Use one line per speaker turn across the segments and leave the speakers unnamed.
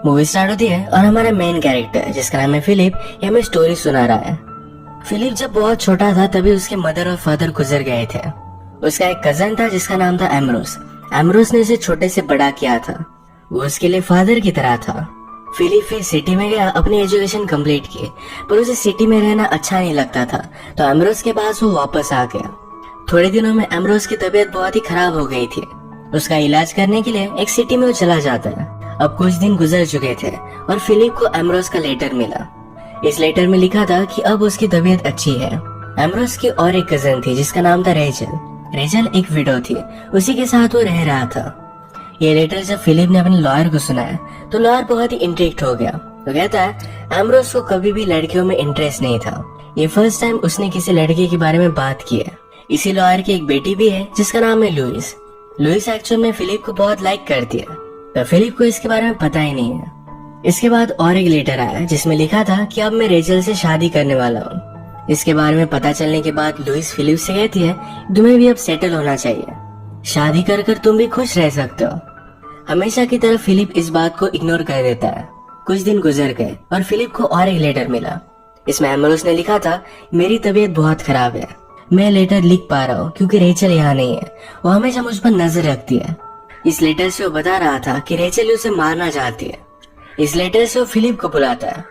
Movie start होती है और हमारा मेन कैरेक्टर जिसका नाम है फिलिप ये हमें स्टोरी सुना रहा है। फिलिप जब बहुत छोटा था तभी उसके मदर और फादर गुजर गए थे। उसका एक कजन था जिसका नाम था एम्ब्रोस। एम्ब्रोस ने उसे छोटे से बड़ा किया था। वो उसके लिए फादर की तरह था। फिलिप फिर सिटी में गया, अपनी एजुकेशन कंप्लीट की, पर उसे सिटी में रहना अच्छा नहीं लगता था, तो एम्ब्रोस के पास वो वापस आ गया। थोड़े दिनों में एम्ब्रोस की तबीयत बहुत ही खराब हो गई थी। उसका इलाज करने के लिए एक सिटी में वो चला जाता है। अब कुछ दिन गुजर चुके थे और फिलिप को एम्ब्रोस का लेटर मिला। इस लेटर में लिखा था कि अब उसकी तबीयत अच्छी है। एम्ब्रोस की और एक कजन थी जिसका नाम था रेचल। रेचल एक विडो थी, उसी के साथ वो रह रहा था। ये लेटर जब फिलिप ने अपने लॉयर को सुनाया तो लॉयर बहुत ही इंट्रिग्ड हो गया। तो कहता है एम्ब्रोस को कभी भी लड़कियों में इंटरेस्ट नहीं था। ये फर्स्ट टाइम उसने किसी लड़के के बारे में बात की है। इसी लॉयर की एक बेटी भी है जिसका नाम है लुइस। लुइस एक्चुअल में फिलिप को बहुत लाइक करती है, पर फिलिप को इसके बारे में पता ही नहीं है। इसके बाद और एक लेटर आया जिसमें लिखा था कि अब मैं रेचल से शादी करने वाला हूँ। इसके बारे में पता चलने के बाद लुइस फिलिप से कहती है तुम्हें भी अब सेटल होना चाहिए, शादी कर कर तुम भी खुश रह सकते हो। हमेशा की तरह फिलिप इस बात को इग्नोर कर देता है। कुछ दिन गुजर गए और फिलिप को और एक लेटर मिला। इसमें एम्ब्रोस ने लिखा था मेरी तबीयत बहुत खराब है, मैं लेटर लिख पा रहा हूँ क्योंकि रेचल यहाँ नहीं है, वो हमेशा मुझ पर नजर रखती है। इस लेटर से वो बता रहा था कि रेचल उसे मारना चाहती है। इस लेटर से वो फिलिप को बुलाता है।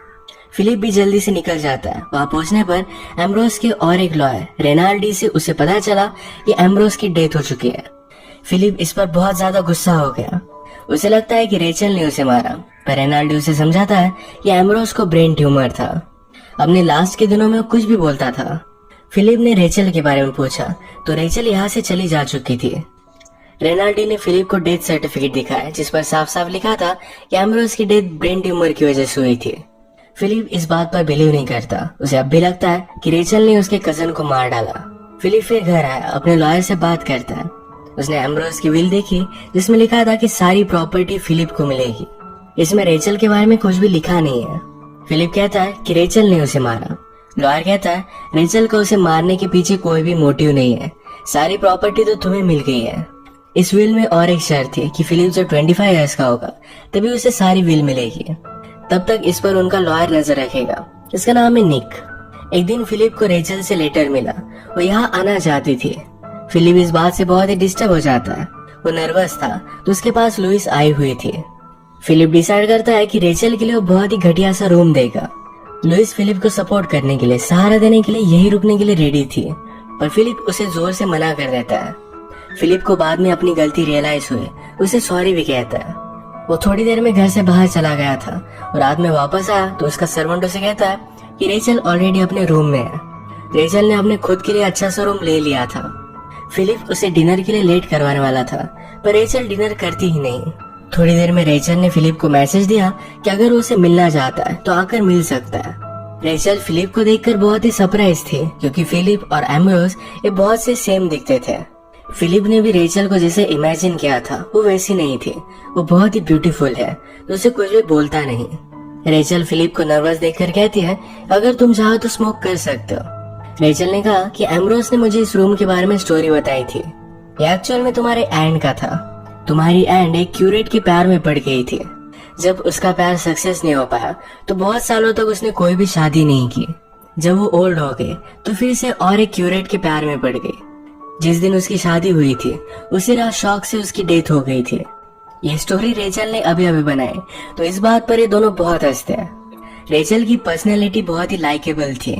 फिलिप भी जल्दी से निकल जाता है। वहां पहुंचने पर एम्ब्रोस के और एक लॉयर रेनाल्डी से उसे पता चला कि एम्ब्रोस की डेथ हो चुकी है। फिलिप इस पर बहुत ज्यादा गुस्सा हो गया। उसे लगता है कि रेचल ने उसे मारा, पर रेनाल्डी उसे समझाता है कि एम्ब्रोस को ब्रेन ट्यूमर था। अपने लास्ट के दिनों में वो कुछ भी बोलता था। फिलिप ने रेचल के बारे में पूछा तो रेचल यहाँ से चली जा चुकी थी। रेनाल्डी ने फिलिप को डेथ सर्टिफिकेट दिखाया जिस पर साफ साफ लिखा था कि एम्ब्रोस की डेथ ब्रेन ट्यूमर की वजह से हुई थी। फिलिप इस बात पर बिलीव नहीं करता। उसे अब भी लगता है कि रेचल ने उसके कजन को मार डाला। फिलिप फिर घर आया, अपने लॉयर से बात करता है। उसने एम्ब्रोस की विल देखी जिसमें लिखा था कि सारी प्रॉपर्टी फिलिप को मिलेगी। इसमें रेचल के बारे में कुछ भी लिखा नहीं है। फिलिप कहता है कि रेचल ने उसे मारा। लॉयर कहता है रेचल को उसे मारने के पीछे कोई भी मोटिव नहीं है, सारी प्रॉपर्टी तो तुम्हें मिल गई है। इस विल में और एक शर्त थी कि फिलिप जब 25 इयर्स का होगा तभी उसे सारी विल मिलेगी। तब तक इस पर उनका लॉयर नजर रखेगा, इसका नाम है निक। एक दिन फिलिप को रेचल से लेटर मिला, वो यहाँ आना चाहती थी। फिलिप इस बात से बहुत ही डिस्टर्ब हो जाता है। वो नर्वस था तो उसके पास लुइस आई हुई थी। फिलिप डिसाइड करता है कि रेचल के लिए वो बहुत ही घटिया सा रूम देगा। लुइस फिलिप को सपोर्ट करने के लिए, सहारा देने के लिए यही रुकने के लिए रेडी थी, पर फिलिप उसे जोर से मना कर देता है। फिलिप को बाद में अपनी गलती रियलाइज हुई, उसे सॉरी भी कहता है। वो थोड़ी देर में घर से बाहर चला गया था और रात में वापस आया तो उसका सर्वेंट उसे कहता है कि रेचल ऑलरेडी अपने रूम में है। रेचल ने अपने खुद के लिए अच्छा सा रूम ले लिया था। फिलिप उसे डिनर के लिए लेट करवाने वाला था, पर रेचल डिनर करती ही नहीं। थोड़ी देर में रेचल ने फिलिप को मैसेज दिया कि अगर वो उसे मिलना चाहता है तो आकर मिल सकता है। रेचल फिलिप को देखकर बहुत ही सरप्राइज थी क्योंकि फिलिप और एम्ब्रोस ये बहुत से सेम दिखते थे। फिलिप ने भी रेचल को जैसे इमेजिन किया था वो वैसी नहीं थी। वो बहुत ही ब्यूटीफुल है तो उसे कुछ भी बोलता नहीं। रेचल फिलिप को नर्वस देखकर कहती है अगर तुम चाहो तो स्मोक कर सकते हो। रेचल ने कहा कि एम्ब्रोस ने मुझे इस रूम के बारे में स्टोरी बताई थी, ये एक्चुअल में तुम्हारे एंड का था। तुम्हारी एंड एक क्यूरेट के प्यार में पड़ गई थी। जब उसका प्यार सक्सेस नहीं हो पाया तो बहुत सालों तक उसने कोई भी शादी नहीं की। जब वो ओल्ड हो गई तो फिर से और एक क्यूरेट के प्यार में पड़ गई। जिस दिन उसकी शादी हुई थी उसी रात शॉक से उसकी डेथ हो गई थी। ये स्टोरी रेचल ने अभी अभी बनाई तो इस बात पर ये दोनों बहुत हंसते हैं। रेचल की पर्सनैलिटी बहुत ही लाइकेबल थी।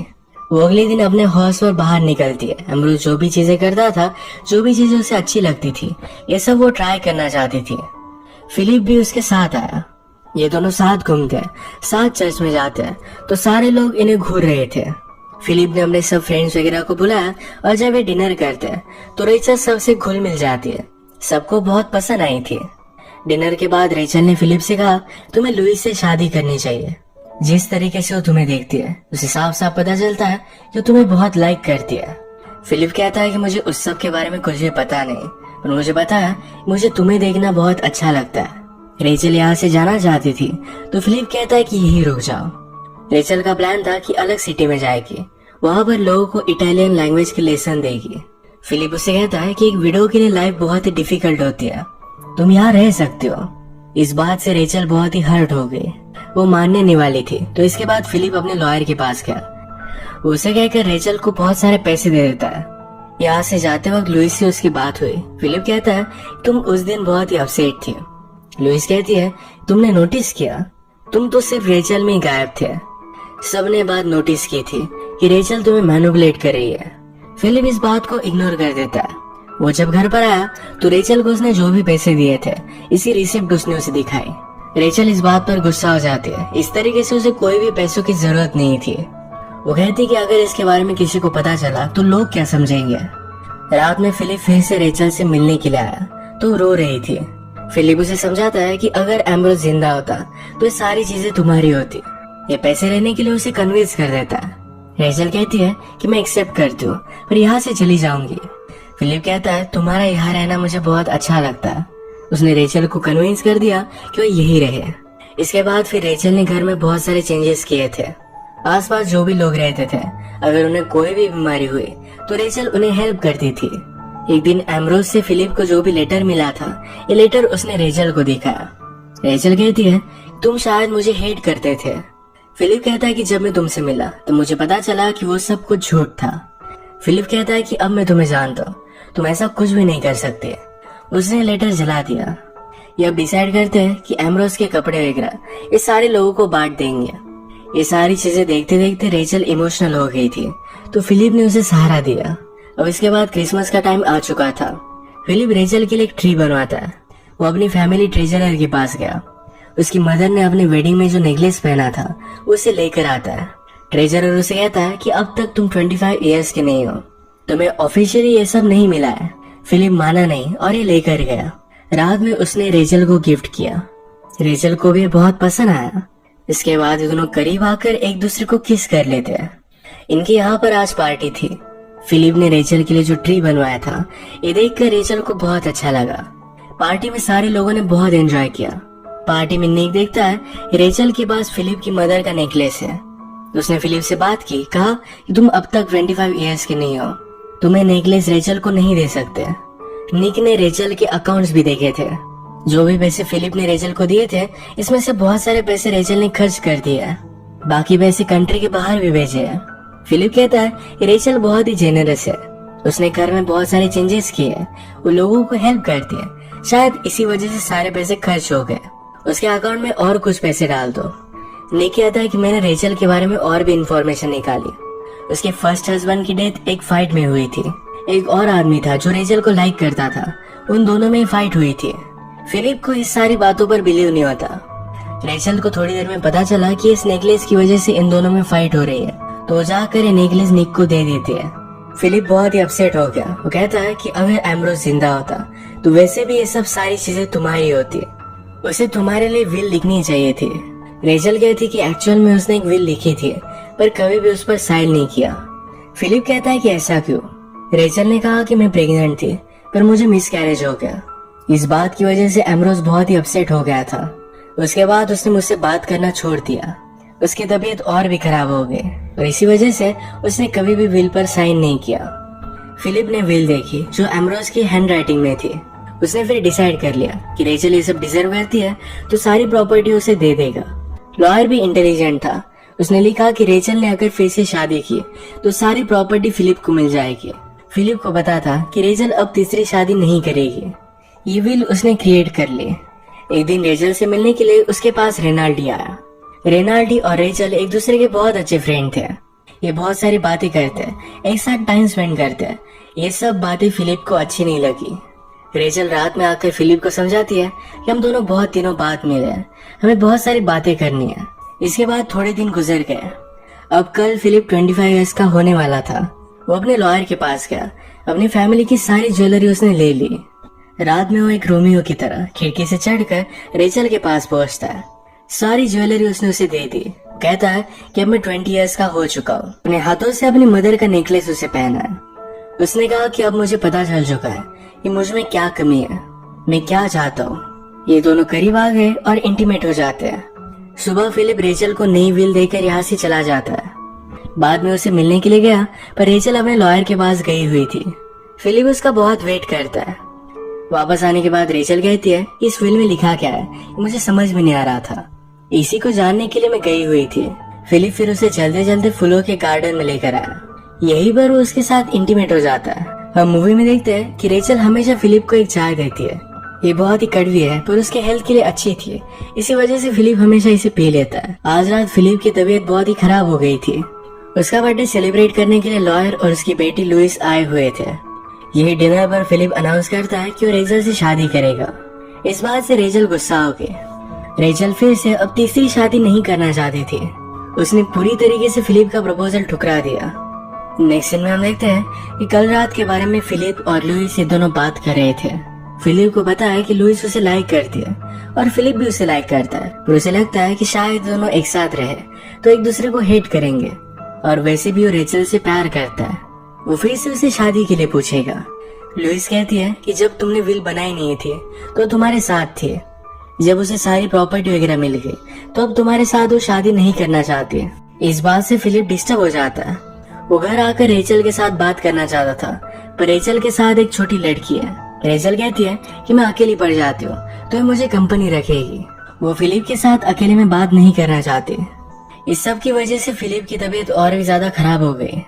वो अगले दिन अपने हाउस पर बाहर निकलती है। एम्ब्रोस जो भी चीजें करता था, जो भी चीजें उसे अच्छी लगती थी, ये सब वो ट्राई करना चाहती थी। फिलिप भी उसके साथ आया। ये दोनों साथ घूमते हैं, साथ चर्च में जाते हैं, तो सारे लोग इन्हें घूर रहे थे। फिलिप ने अपने सब फ्रेंड्स वगैरह को बुलाया और जब वे डिनर करते हैं तो रेचल सबसे घुल मिल जाती है। सबको बहुत पसंद आई थी। डिनर के बाद रेचल ने फिलिप से कहा तुम्हें लुइस से शादी करनी चाहिए। जिस तरीके से वो तुम्हें देखती है उसे साफ साफ पता चलता है कि तुम्हें बहुत लाइक करती है। फिलिप कहता है कि मुझे उस सब के बारे में कुछ भी पता नहीं, पर मुझे पता है मुझे तुम्हें देखना बहुत अच्छा लगता है। रेचल यहाँ से जाना चाहती थी तो फिलिप कहता है कि यही रुक जाओ। रेचल का प्लान था कि अलग सिटी में जाएगी, वहां पर लोगों को इटालियन लैंग्वेज के लेसन देगी। फिलिप उससे कहता है कि एक विडो के लिए लाइफ बहुत ही डिफिकल्ट होती है, तुम यहाँ रह सकते हो। इस बात से रेचल बहुत ही हर्ट हो गई। वो मानने नहीं वाली थी। तो इसके बाद फिलिप अपने लॉयर के पास गया। उसे कहकर रेचल को बहुत सारे पैसे दे देता है। यहाँ से जाते वक्त लुइस से उसकी बात हुई। फिलिप कहता है तुम उस दिन बहुत ही अपसेट थी। लुइस कहती है तुमने नोटिस किया, तुम तो सिर्फ रेचल में ही गायब थे। सबने बात नोटिस की थी कि रेचल तुम्हें मैनिपुलेट कर रही है। फिलिप इस बात को इग्नोर कर देता है। वो जब घर पर आया तो रेचल को उसने जो भी पैसे दिए थे इसी रिसिप्ट उसने उसे दिखाई। रेचल इस बात पर गुस्सा हो जाती है। इस तरीके से उसे कोई भी पैसों की जरूरत नहीं थी। वो कहती कि अगर इसके बारे में किसी को पता चला तो लोग क्या समझेंगे। रात में फिलिप फिर से रेचल से मिलने के लिए आया तो रो रही थी। फिलिप उसे समझाता है कि अगर एम्ब्रोस जिंदा होता तो ये सारी चीजें तुम्हारी होती। ये पैसे लेने के लिए उसे कन्विंस कर देता है। रेचल कहती है कि मैं एक्सेप्ट करती हूँ पर यहाँ से चली जाऊंगी। फिलिप कहता है तुम्हारा यहाँ रहना मुझे बहुत अच्छा लगता है। उसने रेचल को कन्विंस कर दिया कि वो यही रहे। इसके बाद फिर रेचल ने घर में बहुत सारे चेंजेस किए थे। आसपास जो भी लोग रहते थे अगर उन्हें कोई भी बीमारी हुई तो रेचल उन्हें हेल्प करती थी। एक दिन एम्ब्रोस से फिलिप को जो भी लेटर मिला था ये लेटर उसने रेचल को दिखाया। रेचल कहती है तुम शायद मुझे हेट करते थे। फिलिप कहता है कि जब मैं तुमसे मिला तो मुझे पता चला कि वो सब कुछ झूठ था। फिलिप कहता है कि अब मैं तुम्हें जानता हूँ, तुम ऐसा कुछ भी नहीं कर सकते। उसने लेटर जला दिया। ये अब डिसाइड करते हैं कि एम्ब्रोस के कपड़े वगैरह ये सारे लोगों को बांट देंगे। ये सारी चीजें देखते देखते रेचल इमोशनल हो गई थी तो फिलिप ने उसे सहारा दिया। अब इसके बाद क्रिसमस का टाइम आ चुका था। फिलिप रेचल के लिए एक ट्री बनवाता है। वो अपनी फैमिली ट्रेजरर के पास गया। उसकी मदर ने अपनी वेडिंग में जो नेकलेस पहना था उसे लेकर आता है। ट्रेजरर उसे कहता है कि अब तक तुम 25 इयर्स के नहीं हो, तुम्हें ऑफिशियली ये सब नहीं मिला है। फिलिप माना नहीं और ये लेकर गया। रात में उसने रेचल को गिफ्ट किया। रेचल को भी बहुत पसंद आया। इसके बाद ये दोनों करीब आकर एक दूसरे को किस कर लेते हैं। इनके यहाँ पर आज पार्टी थी। फिलिप ने रेचल के लिए जो ट्री बनवाया था ये देखकर रेचल को बहुत अच्छा लगा। पार्टी में सारे लोगों ने बहुत एंजॉय किया। पार्टी में निक देखता है रेचल के पास फिलिप की मदर का नेकलेस है। उसने फिलिप से बात की, कहा कि तुम अब तक 25 इयर्स के नहीं हो, तुम्हें नेकलेस रेचल को नहीं दे सकते। निक ने रेचल के अकाउंट्स भी देखे थे। जो भी पैसे फिलिप ने रेचल को दिए थे इसमें से बहुत सारे पैसे रेचल ने खर्च कर दिए। बाकी पैसे कंट्री के बाहर भी भेजे हैं। फिलिप कहता है रेचल बहुत ही जेनरस है। उसने घर में बहुत सारे चेंजेस किए, वो लोगों को हेल्प करती है। शायद इसी वजह से सारे पैसे खर्च हो गए। उसके अकाउंट में और कुछ पैसे डाल दो। निक कहता है कि मैंने रेचल के बारे में और भी इंफॉर्मेशन निकाली। उसके फर्स्ट हस्बैंड की डेथ एक फाइट में हुई थी। एक और आदमी था जो रेचल को लाइक करता था, उन दोनों में फाइट हुई थी। फिलिप को इस सारी बातों पर बिलीव नहीं होता। रेचल को थोड़ी देर में पता चला कि इस नेकलेस की वजह से इन दोनों में फाइट हो रही है, तो जाकर ये नेकलेस निक को दे देती है। फिलिप बहुत ही अपसेट हो गया। वो कहता है कि अगर एम्ब्रोस जिंदा होता तो वैसे भी ये सब सारी चीजें तुम्हारी होती, उसे तुम्हारे लिए विल लिखनी चाहिए थी। रेचल कहती कि एक्चुअल में उसने एक विल लिखी थी पर कभी भी उस पर साइन नहीं किया। फिलिप कहता है कि ऐसा क्यों। रेचल ने कहा कि मैं प्रेग्नेंट थी पर मुझे मिसकैरेज हो गया। इस बात की वजह से एम्ब्रोस बहुत ही अपसेट हो गया था। उसके बाद उसने मुझसे बात करना छोड़ दिया। उसकी तबीयत और भी खराब हो गई और इसी वजह से उसने कभी भी विल पर साइन नहीं किया। फिलिप ने विल देखी जो एम्ब्रोस की हैंड राइटिंग में थी। उसने फिर डिसाइड कर लिया कि रेचल ये सब डिजर्व करती है तो सारी प्रॉपर्टी उसे दे देगा। लॉयर भी इंटेलिजेंट था। उसने लिखा कि रेचल ने अगर फिर से शादी की तो सारी प्रॉपर्टी फिलिप को मिल जाएगी। फिलिप को पता था कि रेचल अब तीसरी शादी नहीं करेगी। ये विल उसने क्रिएट कर ली। एक दिन रेचल से मिलने के लिए उसके पास रेनाल्डी आया। रेनाल्डी और रेचल एक दूसरे के बहुत अच्छे फ्रेंड थे। ये बहुत सारी बातें करते, एक साथ टाइम स्पेंड करते। ये सब बातें फिलिप को अच्छी नहीं लगी। रेचल रात में आकर फिलिप को समझाती है कि हम दोनों बहुत दिनों बाद मिले हैं, हमें बहुत सारी बातें करनी है। इसके बाद थोड़े दिन गुजर गए। अब कल फिलिप 25 इयर्स का होने वाला था। वो अपने लॉयर के पास गया। अपनी फैमिली की सारी ज्वेलरी उसने ले ली। रात में वो एक रोमियो की तरह खिड़की से चढ़कर रेचल के पास पहुंचता है। सारी ज्वेलरी उसने उसे दे दी। कहता है कि अब मैं 20 इयर्स का हो चुका हूँ। अपने हाथों से अपनी मदर का नेकलेस उसे पहना है। उसने कहा कि अब मुझे पता चल चुका है कि मुझ में क्या कमी है, मैं क्या चाहता हूँ। ये दोनों करीब आ गए और इंटीमेट हो जाते हैं। सुबह फिलिप रेचल को नई विल देकर यहाँ से चला जाता है। बाद में उसे मिलने के लिए गया पर रेचल अपने लॉयर के पास गई हुई थी। फिलिप उसका बहुत वेट करता है। वापस आने के बाद रेचल कहती है कि इस फिल्म में लिखा क्या है, मुझे समझ में नहीं आ रहा था। इसी को जानने के लिए मैं गई हुई थी। फिलिप फिर उसे चलते चलते फूलों के गार्डन में लेकर आया। यही पर वो उसके साथ इंटीमेट हो जाता है। हम मूवी में देखते हैं कि रेचल हमेशा फिलिप को एक चाय देती है। ये बहुत ही कड़वी है पर उसके हेल्थ के लिए अच्छी थी, इसी वजह से फिलिप हमेशा इसे पी लेता है। आज रात फिलिप की तबीयत बहुत ही खराब हो गई थी। उसका बर्थडे सेलिब्रेट करने के लिए लॉयर और उसकी बेटी लुइस आए हुए थे। यही डिनर पर फिलिप अनाउंस करता है कि वो रेचल से शादी करेगा। इस बात से रेचल गुस्सा हो गई। रेचल फिर से अब तीसरी शादी नहीं करना चाहती थी। उसने पूरी तरीके से फिलिप का प्रपोजल ठुकरा दिया। नेक्स्ट सीन में हम देखते हैं कि कल रात के बारे में फिलिप और लुइस ये दोनों बात कर रहे थे। फिलिप को पता है कि लुइस उसे लाइक करती है और फिलिप भी उसे लाइक करता है, पर उसे लगता है कि शायद दोनों एक साथ रहे तो एक दूसरे को हेट करेंगे। और वैसे भी वो रेचल से प्यार करता है। वो फिर से उसे शादी के लिए पूछेगा। लुइस कहती है कि जब तुमने विल बनाई नहीं थी तो तुम्हारे साथ थी, जब उसे सारी प्रॉपर्टी वगैरह मिल गई तो अब तुम्हारे साथ वो शादी नहीं करना चाहती। इस बात से फिलिप डिस्टर्ब हो जाता है। वो घर आकर रेचल के साथ बात करना चाहता था, पर रेचल के साथ एक छोटी लड़की है। रेचल कहती है कि मैं अकेली पड़ जाती हूँ तो ये मुझे कंपनी रखेगी। वो फिलिप के साथ अकेले में बात नहीं करना चाहती। इस सब की वजह से फिलिप की तबीयत और भी ज्यादा खराब हो गई।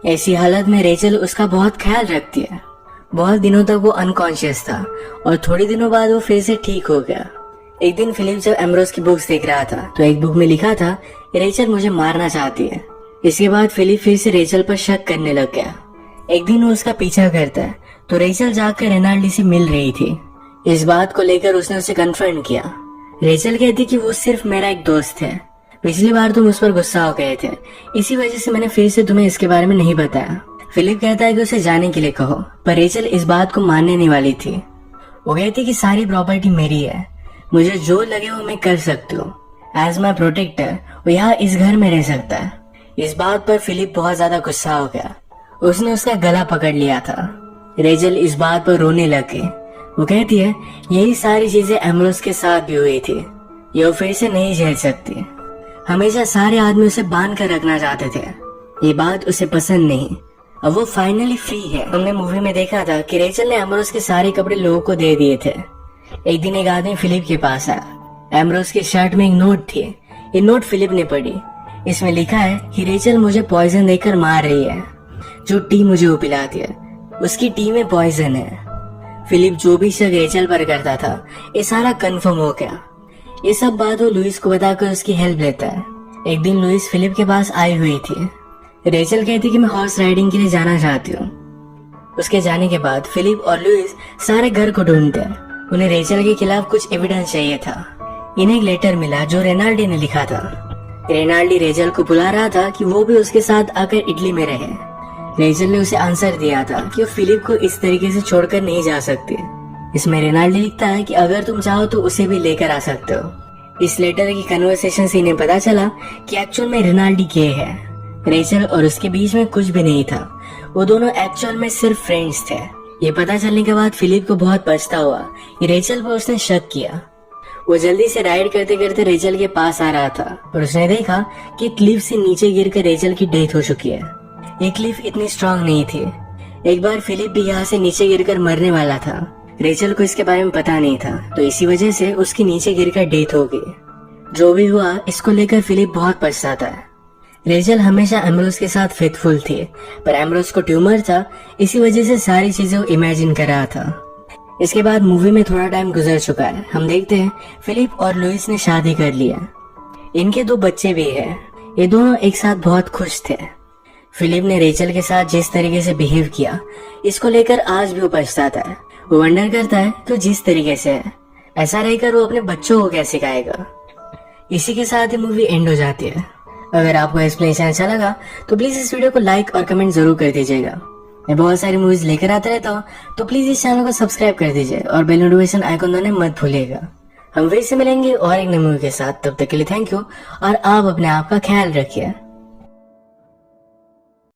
ऐसी हालत में रेचल उसका बहुत ख्याल रखती है। बहुत दिनों तक वो अनकॉन्शियस था और थोड़े दिनों बाद वो फिर से ठीक हो गया। एक दिन फिलिप जब एम्ब्रोस की बुक्स देख रहा था तो एक बुक में लिखा था रेचल मुझे मारना चाहती है। इसके बाद फिलिप फिर से रेचल पर शक करने लग गया। एक दिन वो उसका पीछा करता है तो रेचल जाकर रेनाल्डी से मिल रही थी। इस बात को लेकर उसने उसे कन्फर्म किया। रेचल कहती कि वो सिर्फ मेरा एक दोस्त है, पिछली बार तुम उस पर गुस्सा हो गए थे, इसी वजह से मैंने फिर से तुम्हें इसके बारे में नहीं बताया। फिलिप कहता है कि उसे जाने के लिए कहो, पर रेचल इस बात को मानने नहीं वाली थी। वो कहती कि सारी प्रॉपर्टी मेरी है, मुझे जो लगे वो मैं कर सकती हूँ। एज माई प्रोटेक्टर वो यहाँ इस घर में रह सकता है। इस बात पर फिलिप बहुत ज्यादा गुस्सा हो गया। उसने उसका गला पकड़ लिया था। रेचल इस बात पर रोने लग गई। वो कहती है यही सारी चीजें एम्ब्रोस के साथ भी हुई थी, ये वो फिर से नहीं झेल सकती। हमेशा सारे आदमी उसे बांध कर रखना चाहते थे, ये बात उसे पसंद नहीं। अब वो फाइनली फ्री है। हमने मूवी में देखा था कि रेचल ने एम्ब्रोस के सारे कपड़े लोगों को दे दिए थे। एक दिन एक आदमी फिलिप के पास आया। एम्ब्रोस के शर्ट में एक नोट थी। ये नोट फिलिप ने पढ़ी। इसमें लिखा है कि रेचल मुझे पॉइजन देकर मार रही है, जो टी मुझे वो पिलाती है उसकी टी में पॉइजन है। फिलिप जो भी शक रेचल पर करता था ये सारा कंफर्म हो गया। ये सब बात वो लुइस को बताकर उसकी हेल्प लेता है। एक दिन लुइस फिलिप के पास आई हुई थी। रेचल कहती कि मैं हॉर्स राइडिंग के लिए जाना चाहती हूँ। उसके जाने के बाद फिलिप और लुइस सारे घर को ढूंढते हैं। उन्हें रेचल के खिलाफ कुछ एविडेंस चाहिए था। इन्हें एक लेटर मिला जो रेनाल्डी ने लिखा था। रेनाल्डी रेचल को बुला रहा था कि वो भी उसके साथ आकर इटली में रहे। रेचल ने उसे आंसर दिया था कि वो फिलिप को इस तरीके से छोड़कर नहीं जा सकती। इसमें रेनाल्डी लिखता है कि अगर तुम चाहो तो उसे भी लेकर आ सकते हो। इस लेटर की कन्वर्सेशन से इन्हें पता चला कि एक्चुअल में रेनाल्डी गे है। रेचल और उसके बीच में कुछ भी नहीं था, वो दोनों एक्चुअल में सिर्फ फ्रेंड्स थे। ये पता चलने के बाद फिलिप को बहुत पछता हुआ कि रेचल पर उसने शक किया। वो जल्दी से राइड करते करते रेचल के पास आ रहा था और उसने देखा कि क्लिफ से नीचे गिरकर रेचल की डेथ हो चुकी है। ये क्लिफ इतनी स्ट्रांग नहीं थी। एक बार फिलिप भी यहाँ से नीचे गिरकर मरने वाला था। रेचल को इसके बारे में पता नहीं था, तो इसी वजह से उसकी नीचे गिरकर डेथ हो गई। जो भी हुआ इसको लेकर फिलिप बहुत पछताता है। रेचल हमेशा एम्ब्रोस के साथ फेथफुल थी, पर एम्ब्रोस को ट्यूमर था, इसी वजह से सारी चीजें इमेजिन कर रहा था। इसके बाद मूवी में थोड़ा टाइम गुजर चुका है। हम देखते हैं फिलिप और लुइस ने शादी कर लिया। इनके 2 बच्चे भी हैं। ये दोनों एक साथ बहुत खुश थे। फिलिप ने रेचल के साथ जिस तरीके से बिहेव किया, इसको लेकर आज भी वो पछताता है। वो वंडर करता है कि जिस तरीके से है, ऐसा रहकर वो अपने बच्चों को कैसे सिखाएगा। इसी के साथ ही मूवी एंड हो जाती है। अगर आपको एक्सप्लेनेशन अच्छा लगा तो प्लीज इस वीडियो को लाइक और कमेंट जरूर कर दीजिएगा। मैं बहुत सारी मूवीज लेकर आता रहता हूँ, तो प्लीज इस चैनल को सब्सक्राइब कर दीजिए और बेल नोटिफिकेशन आइकन दबाना मत भूलिएगा। हम फिर से मिलेंगे और एक नई मूवी के साथ। तब तक के लिए थैंक यू और आप अपने आप का ख्याल रखिए।